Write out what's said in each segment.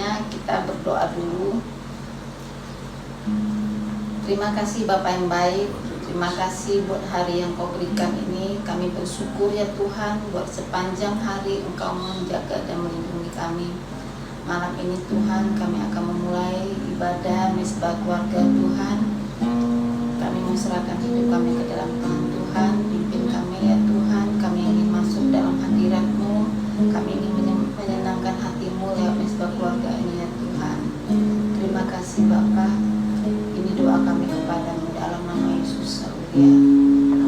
semuanya, kita berdoa dulu. Terima kasih Bapak yang baik, terima kasih buat hari yang Kau berikan ini. Kami bersyukur ya Tuhan buat sepanjang hari Engkau menjaga dan melindungi kami. Malam ini Tuhan kami akan memulai ibadah Mesbah Keluarga Tuhan. Kami menserahkan hidup kami ke dalam tangan Tuhan. Pimpin kami ya Tuhan, kami ingin masuk dalam hadirat-Mu. Kami ingin menyenangkan hati-Mu lewat Mesbah Keluarga ini ya Tuhan. Terima kasih Bapa. Ini doa kami kepadamu dalam nama Yesus. Haleluya.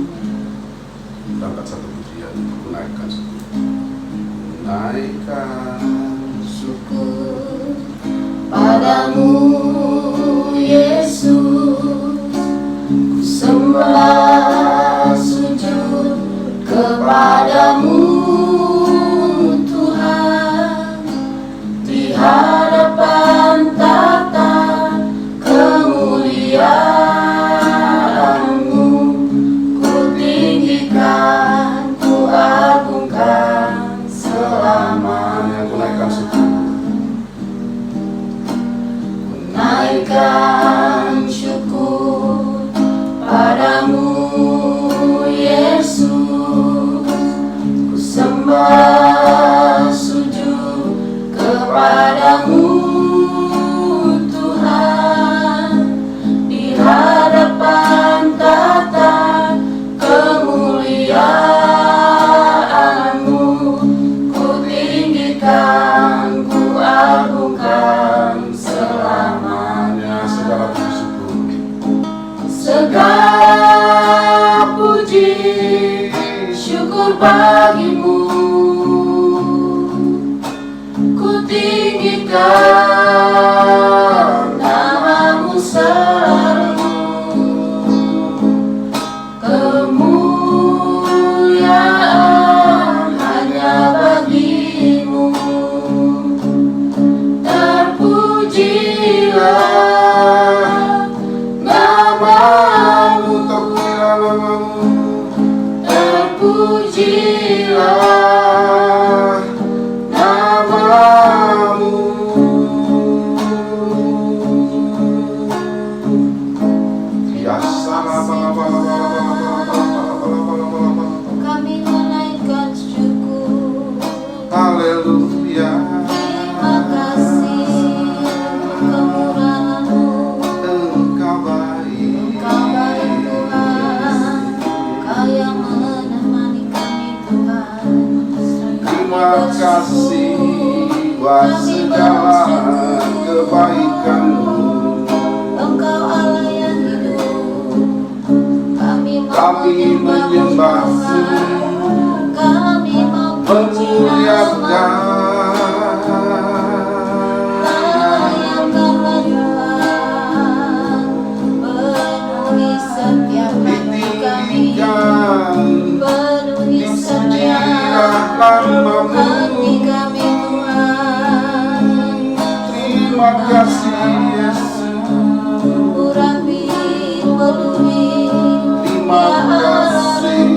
Amin. Kita angkat satu pujian untuk menaikkan syukur. Naikkan syukur Padamu Yesus, ku sembah sujud kepadamu Tuhan, di hadapan tata kemuliaan-Mu, ku tinggikan, ku agungkan selamanya. Ku naikkan syukur. Naikkan syukur padamu Yesus, ku sembah sujud kepadamu Tuhan, di hadapan tata kemuliaan-Mu, ku tinggikan, ku agungkan selamanya. Segala puji syukur. Segala puji syukur bagimu, ku tinggikan namamu selalu. Kemuliaan hanya bagimu, terpujilah namamu, terpujilah namamu. Kami menaikkan syukur. Haleluya. Terima kasih kemurahan-Mu. Engkau baik. Engkau baik Tuhan, Engkau yang menemani kami Tuhan. Terima kasih buat segala kebaikan-Mu. Engkau Allah yang hidup, Kami menyembah-Mu, kami memuji nama-Mu. Layankanlah Tuhan, penuhi setiap hati kami, penuhi setiap hati kami Tuhan. Terima kasih Yesus. Urapi, penuhi, Terima kasih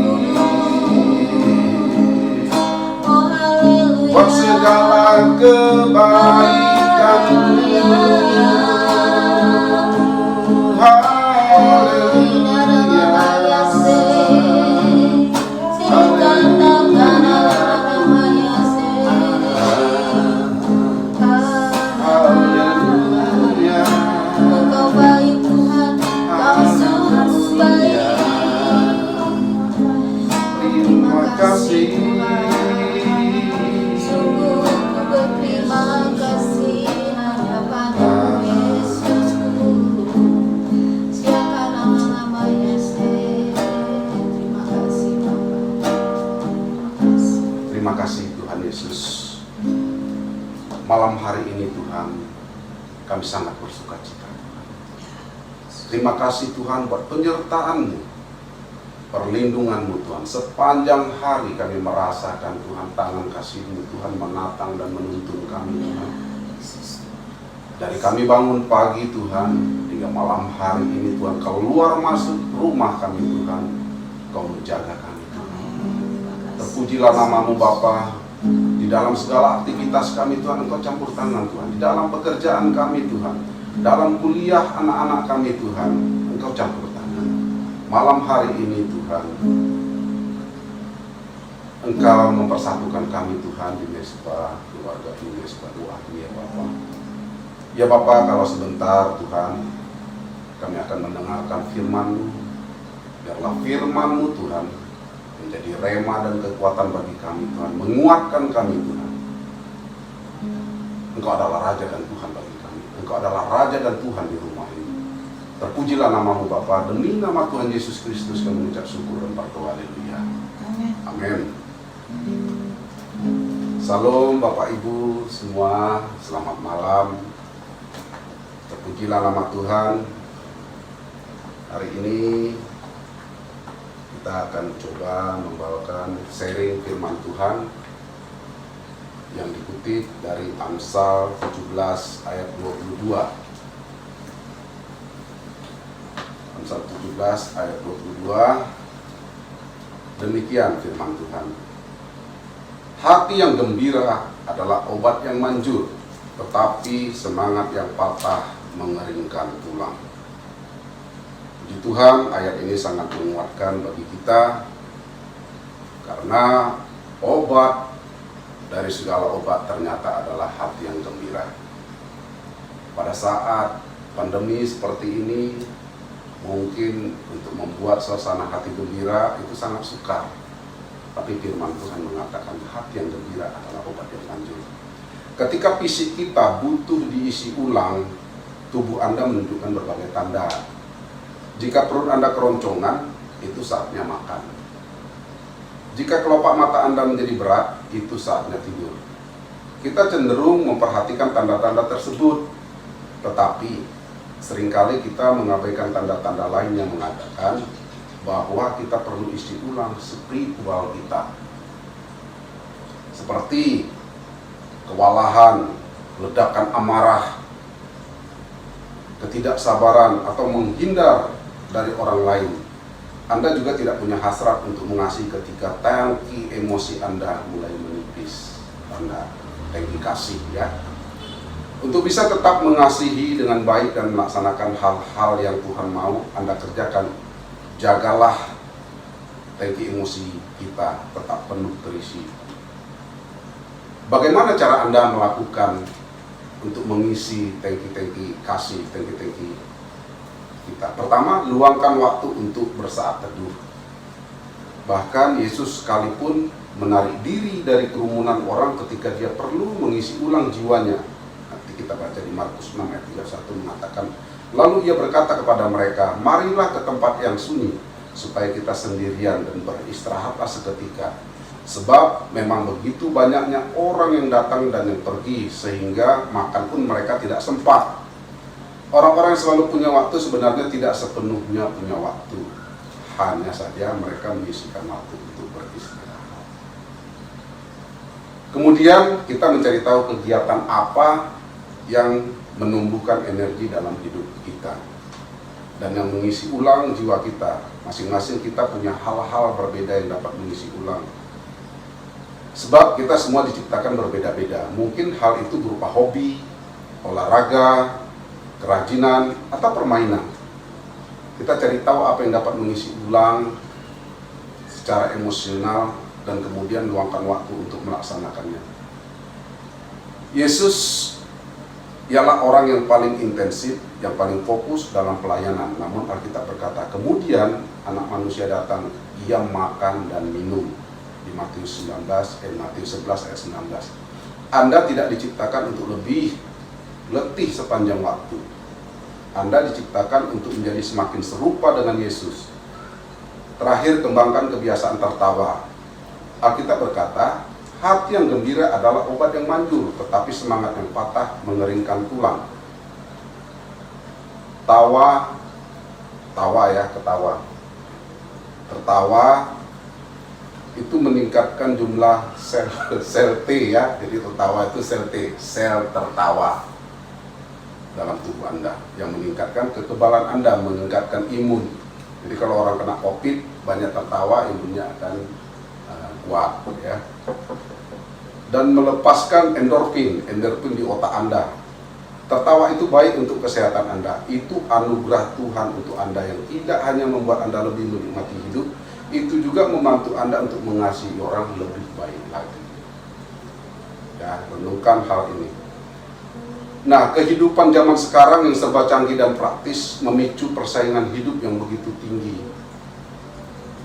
oh haleluya. buat segala kebaikan-Mu. Haleluya. Engkau baik Tuhan, Kau sungguh baik. Terima kasih. Sungguh ku berterima kasih hanya padamu Yesusku. Siapkanlah nama Yesus. Terima kasih Bapa. Terima kasih. Terima kasih Tuhan Yesus. Malam hari ini Tuhan, kami sangat bersuka cita. Terima kasih Tuhan buat penyertaan-Mu, perlindungan-Mu Tuhan. Sepanjang hari kami merasakan Tuhan tangan kasih-Mu Tuhan menatang dan menuntun kami Tuhan. Dari kami bangun pagi Tuhan hingga malam hari ini Tuhan, Kau keluar masuk rumah kami Tuhan, Kau menjaga kami Tuhan. Terpujilah nama-Mu Bapa, di Di dalam segala aktivitas kami Tuhan, Engkau campur tangan Tuhan. Di dalam pekerjaan kami Tuhan, dalam kuliah anak-anak kami Tuhan, Engkau campur tangan. Malam hari ini Tuhan, Engkau mempersatukan kami Tuhan di mesbah keluarga ini, mesbah doa ini ya Bapa. Ya Bapa, kalau sebentar Tuhan kami akan mendengarkan firman-Mu. Biarlah firman-Mu Tuhan menjadi rema dan kekuatan bagi kami Tuhan, menguatkan kami Tuhan. Engkau adalah Raja dan Tuhan bagi kami. Engkau adalah Raja dan Tuhan di rumah ini. Terpujilah nama-Mu Bapa, demi nama Tuhan Yesus Kristus kami mengucap syukur dan berdoa. Haleluya. Amin. Salam Bapak Ibu semua, selamat malam. Terpujilah nama Tuhan. Hari ini kita akan coba membawakan sharing firman Tuhan yang dikutip dari Amsal 17 ayat 22. Amsal 17 ayat 22. Demikian firman Tuhan. Hati yang gembira adalah obat yang manjur, tetapi semangat yang patah mengeringkan tulang. Puji Tuhan, ayat ini sangat menguatkan bagi kita, karena obat dari segala obat ternyata adalah hati yang gembira. Pada saat pandemi seperti ini, mungkin untuk membuat suasana hati gembira itu sangat sukar. Tapi firman Tuhan mengatakan hati yang gembira adalah obat yang manjur. Ketika fisik kita butuh diisi ulang, tubuh Anda menunjukkan berbagai tanda. Jika perut Anda keroncongan, itu saatnya makan. Jika kelopak mata Anda menjadi berat, itu saatnya tidur. Kita cenderung memperhatikan tanda-tanda tersebut, tetapi seringkali kita mengabaikan tanda-tanda lain yang mengatakan bahwa kita perlu isi ulang spiritual kita. Seperti kewalahan, ledakan amarah, ketidaksabaran, atau menghindar dari orang lain. Anda juga tidak punya hasrat untuk mengasihi ketika tangki emosi Anda mulai menipis. Anda tangki kasih ya. Untuk bisa tetap mengasihi dengan baik dan melaksanakan hal-hal yang Tuhan mau Anda kerjakan, jagalah tangki emosi kita tetap penuh terisi. Bagaimana cara Anda melakukan untuk mengisi tangki-tangki kasih, tangki-tangki kita? Pertama, luangkan waktu untuk bersaat teduh. Bahkan Yesus sekalipun menarik diri dari kerumunan orang ketika dia perlu mengisi ulang jiwanya. Nanti kita baca di Markus 6 ayat 31 mengatakan, lalu ia berkata kepada mereka, marilah ke tempat yang sunyi, supaya kita sendirian dan beristirahatlah seketika. Sebab memang begitu banyaknya orang yang datang dan yang pergi, sehingga makan pun mereka tidak sempat. Orang-orang yang selalu punya waktu sebenarnya tidak sepenuhnya punya waktu. Hanya saja mereka mengisikan waktu untuk beristirahat. Kemudian kita mencari tahu kegiatan apa yang menumbuhkan energi dalam hidup kita dan yang mengisi ulang jiwa kita. Masing-masing kita punya hal-hal berbeda yang dapat mengisi ulang. Sebab kita semua diciptakan berbeda-beda. Mungkin hal itu berupa hobi, olahraga, kerajinan, atau permainan. Kita cari tahu apa yang dapat mengisi ulang secara emosional dan kemudian luangkan waktu untuk melaksanakannya. Yesus ialah orang yang paling intensif, yang paling fokus dalam pelayanan. Namun Alkitab berkata, kemudian anak manusia datang, ia makan dan minum. Di Matius 11 ayat 19. Anda tidak diciptakan untuk lebih letih sepanjang waktu. Anda diciptakan untuk menjadi semakin serupa dengan Yesus. Terakhir, kembangkan kebiasaan tertawa. Alkitab berkata, hati yang gembira adalah obat yang manjur, tetapi semangat yang patah mengeringkan tulang. Ketawa. Tertawa itu meningkatkan jumlah sel T ya. Jadi tertawa itu sel T, sel tertawa dalam tubuh Anda, yang meningkatkan kekebalan Anda, meningkatkan imun. Jadi kalau orang kena COVID, banyak tertawa, imunnya akan kuat ya. dan melepaskan endorfin di otak Anda. Tertawa itu baik untuk kesehatan Anda. Itu anugerah Tuhan untuk Anda yang tidak hanya membuat Anda lebih menikmati hidup, itu juga membantu Anda untuk mengasihi orang lebih baik lagi. Ya, renungkan hal ini. Nah, kehidupan zaman sekarang yang serba canggih dan praktis memicu persaingan hidup yang begitu tinggi.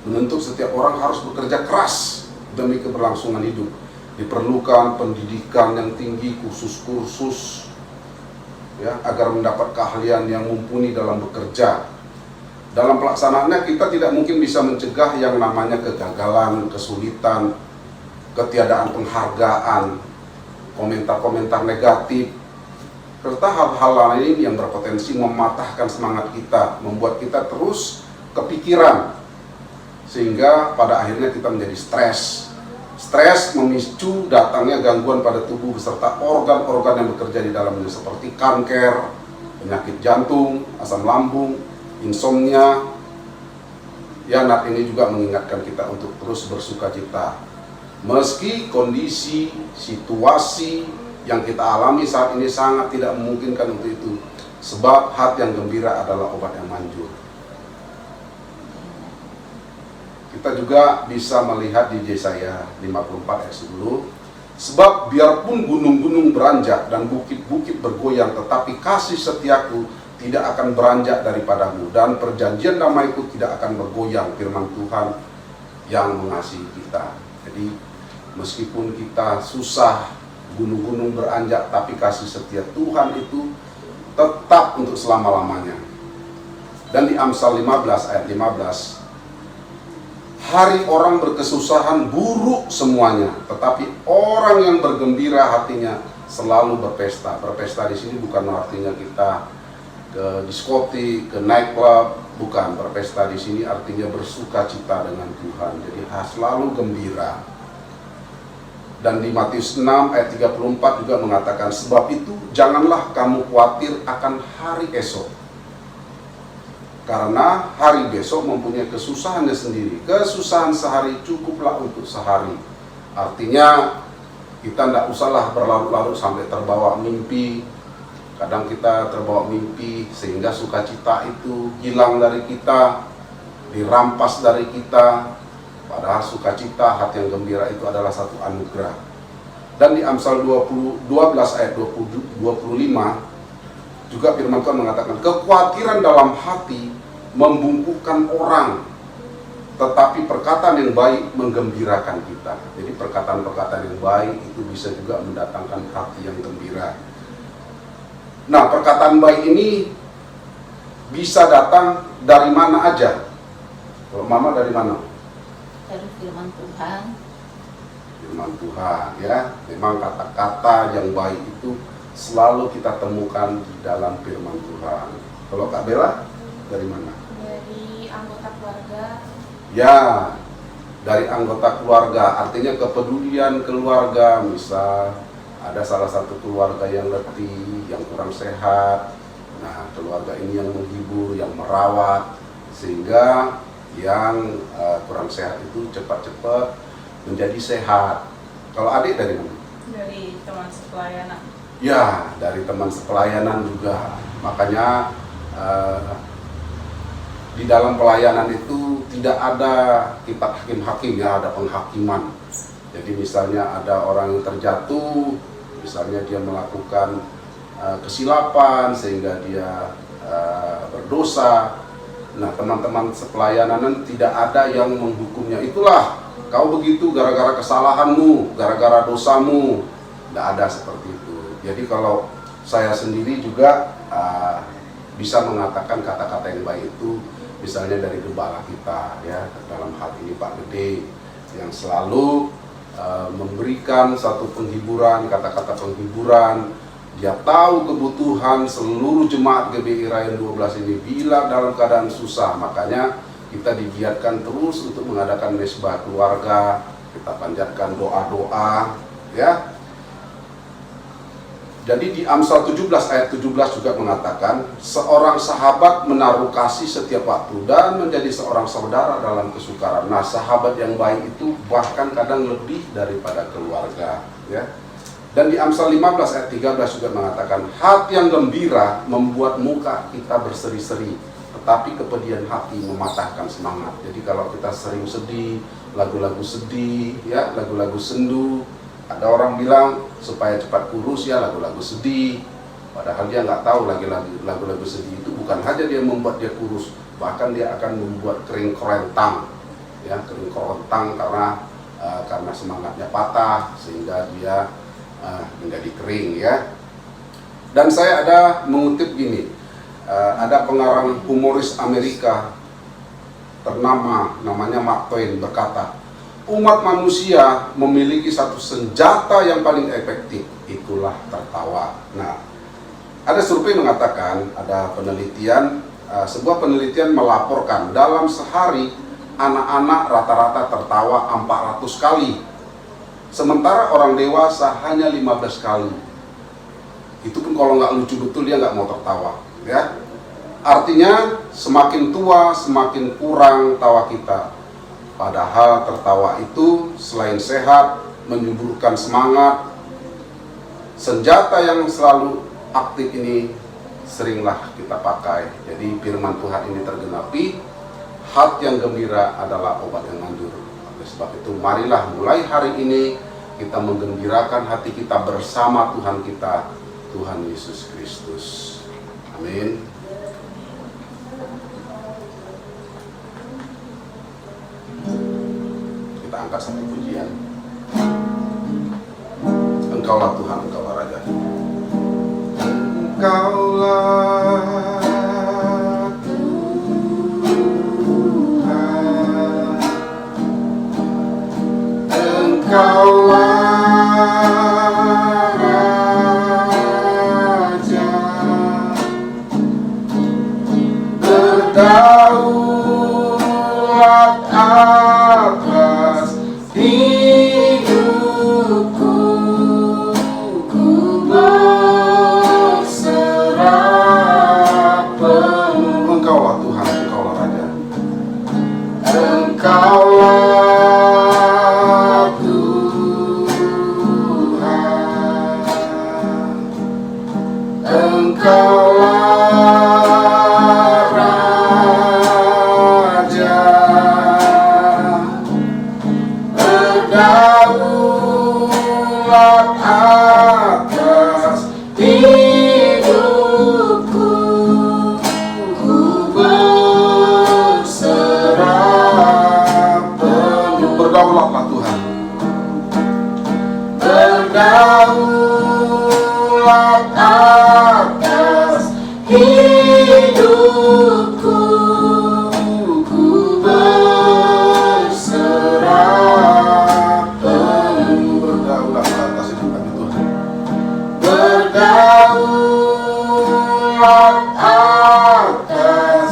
Menuntut setiap orang harus bekerja keras demi keberlangsungan hidup. Diperlukan pendidikan yang tinggi, kursus-kursus, ya, agar mendapat keahlian yang mumpuni dalam bekerja. Dalam pelaksanaannya kita tidak mungkin bisa mencegah yang namanya kegagalan, kesulitan, ketiadaan penghargaan, komentar-komentar negatif, serta hal-hal lain yang berpotensi mematahkan semangat kita, membuat kita terus kepikiran, sehingga pada akhirnya kita menjadi stres. Stres memicu datangnya gangguan pada tubuh beserta organ-organ yang bekerja di dalamnya seperti kanker, penyakit jantung, asam lambung, insomnia. Ya, Nat ini juga mengingatkan kita untuk terus bersukacita. Meski kondisi, situasi yang kita alami saat ini sangat tidak memungkinkan untuk itu. Sebab hati yang gembira adalah obat yang manjur. Kita juga bisa melihat di Yesaya 54 ayat 10. Sebab biarpun gunung-gunung beranjak dan bukit-bukit bergoyang, tetapi kasih setiaku tidak akan beranjak daripadamu, dan perjanjian damaiku tidak akan bergoyang, firman Tuhan yang mengasihi kita. Jadi meskipun kita susah, gunung-gunung beranjak, tapi kasih setia Tuhan itu tetap untuk selama-lamanya. Dan di Amsal 15 ayat 15, hari orang berkesusahan buruk semuanya, tetapi orang yang bergembira hatinya selalu berpesta. Berpesta di sini bukan artinya kita ke diskotik, ke nightclub, bukan. Berpesta di sini artinya bersukacita dengan Tuhan. Jadi selalu gembira. Dan di Matius 6 ayat 34 juga mengatakan, sebab itu janganlah kamu khawatir akan hari esok, karena hari besok mempunyai kesusahannya sendiri. Kesusahan sehari cukuplah untuk sehari. Artinya kita tidak usahlah berlarut-larut sampai terbawa mimpi. Kadang kita terbawa mimpi sehingga sukacita itu hilang dari kita, dirampas dari kita. Padahal sukacita, hati yang gembira itu adalah satu anugerah. Dan di Amsal 12 ayat 25 juga firman Tuhan mengatakan, kekhawatiran dalam hati membungkukkan orang, tetapi perkataan yang baik menggembirakan kita. Jadi perkataan-perkataan yang baik itu bisa juga mendatangkan hati yang gembira. Nah, perkataan baik ini bisa datang dari mana aja. Kalau Mama dari mana? Dari firman Tuhan. Firman Tuhan, ya. Memang kata-kata yang baik itu selalu kita temukan di dalam firman Tuhan. Kalau Kak Bella, dari mana? Dari anggota keluarga. Ya, dari anggota keluarga. Artinya kepedulian keluarga. Misal ada salah satu keluarga yang letih, yang kurang sehat. Nah, keluarga ini yang menghibur, yang merawat, sehingga yang kurang sehat itu cepat-cepat menjadi sehat. Kalau adik dari mana? Dari teman sepelayanan. Ya, dari teman sepelayanan juga. Makanya di dalam pelayanan itu tidak ada kitab hakim-hakim, ya, ada penghakiman. Jadi misalnya ada orang yang terjatuh, misalnya dia melakukan kesilapan sehingga dia berdosa. Nah, teman-teman sepelayanan tidak ada yang menghukumnya. Itulah kau begitu gara-gara kesalahanmu, gara-gara dosamu. Tidak ada seperti itu. Jadi kalau saya sendiri juga bisa mengatakan kata-kata yang baik itu, misalnya dari gembala kita, ya, dalam hal ini Pak Gede, yang selalu memberikan satu penghiburan, kata-kata penghiburan. Dia tahu kebutuhan seluruh jemaat GBI Rayon 12 ini bila dalam keadaan susah. Makanya kita digiatkan terus untuk mengadakan mesbah keluarga, kita panjatkan doa-doa, ya. Jadi di Amsal 17 ayat 17 juga mengatakan, seorang sahabat menaruh kasih setiap waktu dan menjadi seorang saudara dalam kesukaran. Nah, sahabat yang baik itu bahkan kadang lebih daripada keluarga, ya. Dan di Amsal 15 ayat 13 juga mengatakan, hati yang gembira membuat muka kita berseri-seri, tetapi kepedihan hati mematahkan semangat. Jadi kalau kita sering sedih, lagu-lagu sedih, ya, lagu-lagu sendu, ada orang bilang supaya cepat kurus ya lagu-lagu sedih. Padahal dia nggak tahu lagi lagu-lagu sedih itu bukan hanya dia membuat dia kurus, bahkan dia akan membuat kering kerentang, ya, kering kerentang karena semangatnya patah sehingga dia menjadi kering, ya. Dan saya ada mengutip gini, ada pengarang humoris Amerika ternama namanya Mark Twain berkata, umat manusia memiliki satu senjata yang paling efektif, itulah tertawa. Nah, ada survei mengatakan, ada penelitian, sebuah penelitian melaporkan dalam sehari anak-anak rata-rata tertawa 400 kali. Sementara orang dewasa hanya 15 kali. Itu pun kalau nggak lucu betul dia nggak mau tertawa, ya. Artinya semakin tua semakin kurang tawa kita. Padahal tertawa itu selain sehat, menyuburkan semangat, senjata yang selalu aktif ini seringlah kita pakai. Jadi firman Tuhan ini tergenapi, hati yang gembira adalah obat yang manjur. Oleh sebab itu marilah mulai hari ini kita menggembirakan hati kita bersama Tuhan kita, Tuhan Yesus Kristus. Amin. Kita angkat satu pujian. Engkaulah Tuhan, Engkaulah Raja. Engkaulah Engkaulah Raja, berdaulat atas hidupku, ku berserah penuh. Engkaulah Tuhan, Engkaulah Raja. Engkaulah Engkaulah Raja, berdaulat atas hidupku, ku berserah penuh. Berdaulatlah Tuhan. Berdaulat atas hidupku, ku berserah penuh. Berdaulat atas hidup kami Tuhan. Berdaulat atas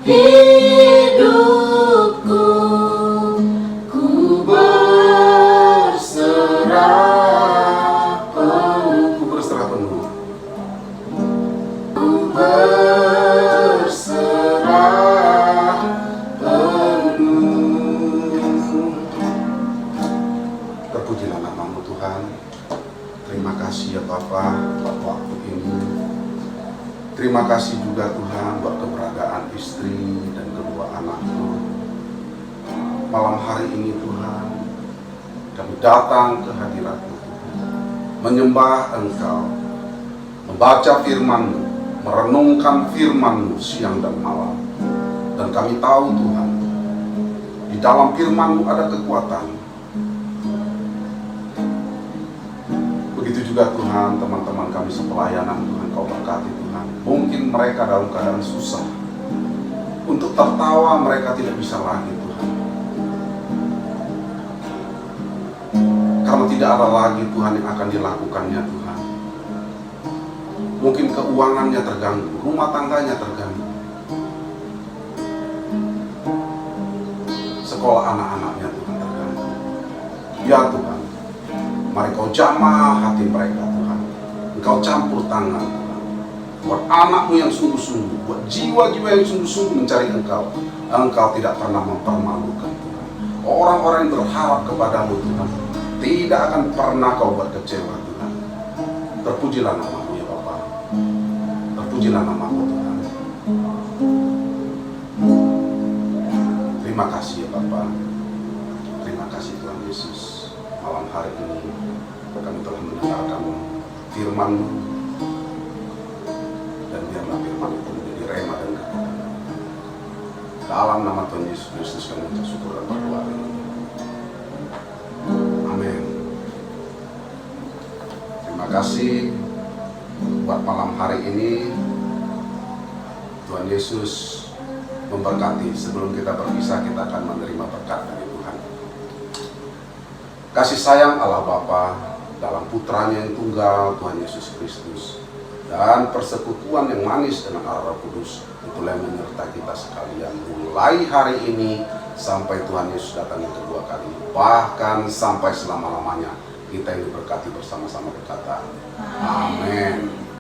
hidupku, ku berserah penuh. Ku berserah penuh. Berserah penuh. Terpujilah nama-Mu Tuhan. Terima kasih ya Bapa buat waktu ini. Terima kasih juga Tuhan buat keberadaan istri dan kedua anak-Mu. Malam hari ini Tuhan, kami datang ke hadirat-Mu Tuhan, menyembah Engkau, membaca firman-Mu, merenungkan firman-Mu siang dan malam. Dan kami tahu Tuhan, di dalam firman-Mu ada kekuatan. Begitu juga Tuhan, teman-teman kami sepelayanan Tuhan, Kau berkati Tuhan. Mungkin mereka dalam keadaan susah, untuk tertawa mereka tidak bisa lagi Tuhan, karena tidak ada lagi Tuhan yang akan dilakukannya Tuhan. Mungkin keuangannya terganggu, rumah tangganya terganggu, sekolah anak-anaknya Tuhan terganggu. Ya Tuhan, mari Kau jamah hati mereka Tuhan. Engkau campur tangan Tuhan, buat anak-Mu yang sungguh-sungguh, buat jiwa-jiwa yang sungguh-sungguh mencari Engkau. Engkau tidak pernah mempermalukan Tuhan. Orang-orang yang berharap kepada-Mu Tuhan, Tidak akan pernah kau buat kecewa Tuhan. Terpujilah nama-Mu ya Bapa. Terpujilah nama-Mu Tuhan. Terima kasih ya Bapa. Terima kasih Tuhan Yesus. Malam hari ini kami telah mendengarkan firman-Mu, dan biarlah firman itu menjadi rema dan kekuatan. Dalam nama Tuhan Yesus Kristus kami bersyukur dan berdoa. Amin. Terima kasih buat malam hari ini. Tuhan Yesus memberkati. Sebelum kita berpisah, kita akan menerima berkat dari Tuhan. Kasih sayang Allah Bapa dalam putranya yang tunggal Tuhan Yesus Kristus, dan persekutuan yang manis dengan Allah Roh Kudus itulah yang menyertai kita sekalian mulai hari ini sampai Tuhan Yesus datang yang kedua kali, bahkan sampai selama-lamanya. Kita yang diberkati bersama-sama berkata amin.